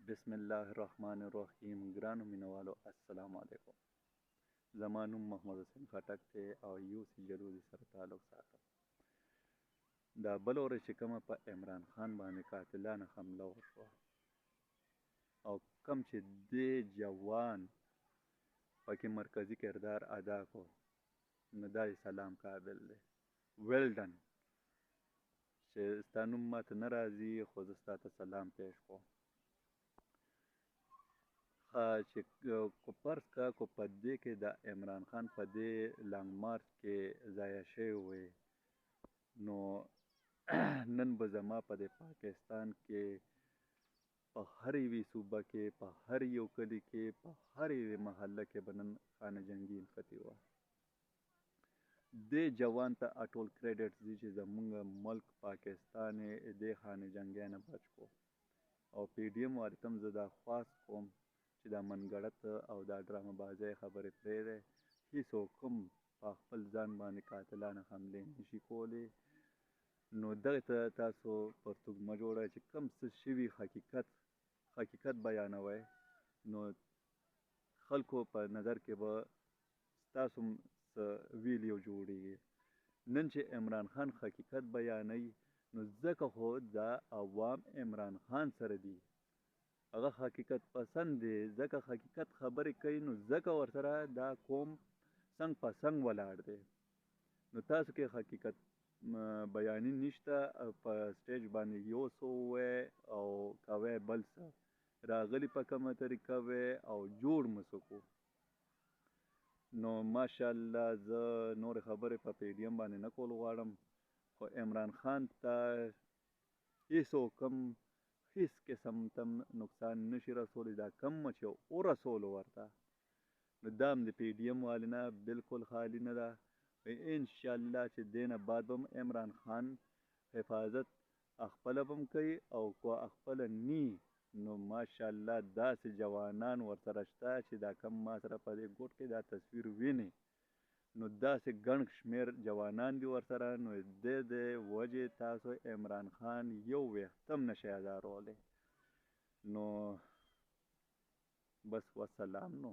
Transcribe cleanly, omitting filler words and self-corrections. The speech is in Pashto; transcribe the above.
بسم الله الرحمن الرحیم. ګرانو مینوالو السلام علیکم. زما نوم محمد حسین خټک دی او یو سیجرو سره تعلق ساتم. دا بل ورځ چې کومه په عمران خان باندې قاتلانه حمله وشوه او کم چې دې جوان پکې مرکزي کردار ادا کو نو دا سلام قابل دی. ویل ډن چې ستا نوم ماته نه راځي خو زه ستا ته سلام پیش کوم. چې کو فرض کا کو په دې کې د عمران خان په دې لانګ مارچ کې ضایع شوی وی نو نن به زما په دې پاکستان کې په هر یوې صوبه کې په هر یو کلي کې په هر یوې محله کې به نن خانه جنګي نښتې وه. دې جوان ته ټول کریډټ دی چې زمونږ ملک پاکستان یې دې خانه جنګۍ نه بچ کو او پی ډي ایم والو ته زه دا خواست کوم چې دا منګړت او دا ډرامه بازۍ خبرې پرېږدئ. هېڅوک هم په خپل ځان باندې قاتلانه حملې نشي کولی. نو دغې ته تاسو پرتوګ مه جوړئ چې کوم څه شوي حقیقت بیانوئ نو خلکو په نظر کې به ستاسو هم څه ویډیو جوړېږي. نن چې عمران خان حقیقت بیانوي نو ځکه خو دا عوام عمران خان سره دي، هغه حقیقت پسند دی، ځکه حقیقت خبرې کوي نو ځکه ورسره دا قوم څنګ په څنګ ولاړ دی. نو تاسو کې حقیقت بیاني نشته، په سټیج باندې یو څه ووایئ او کوئ بل څه، راغلي په کومه طریقه وی او جوړ مو څه کو. نو ماشاءالله زه نورې خبرې په پی ډي ایم باندې نه کول غواړم، خو عمران خان ته هېڅوک هم هیڅ قسم تم نقصان نشي رسولی. دا کم چې ورسولو ورته نو دا هم د پی ډي ایم والي نه بلکل خالي نه ده. انشاءالله چې دې نه بعد به هم عمران خان حفاظت خپله به هم کوي او کو خپله نی نو ماشاءالله داسې جوانان ورسره شته چې دا کم ما سره په دې ګوټ کې دا تصویر ویني نو داسې ګڼ شمېر جوانان دي ورسره. نو د وجې تاسو عمران خان یو ویښتم نشئ ازارولی. نو بس وسلام. نو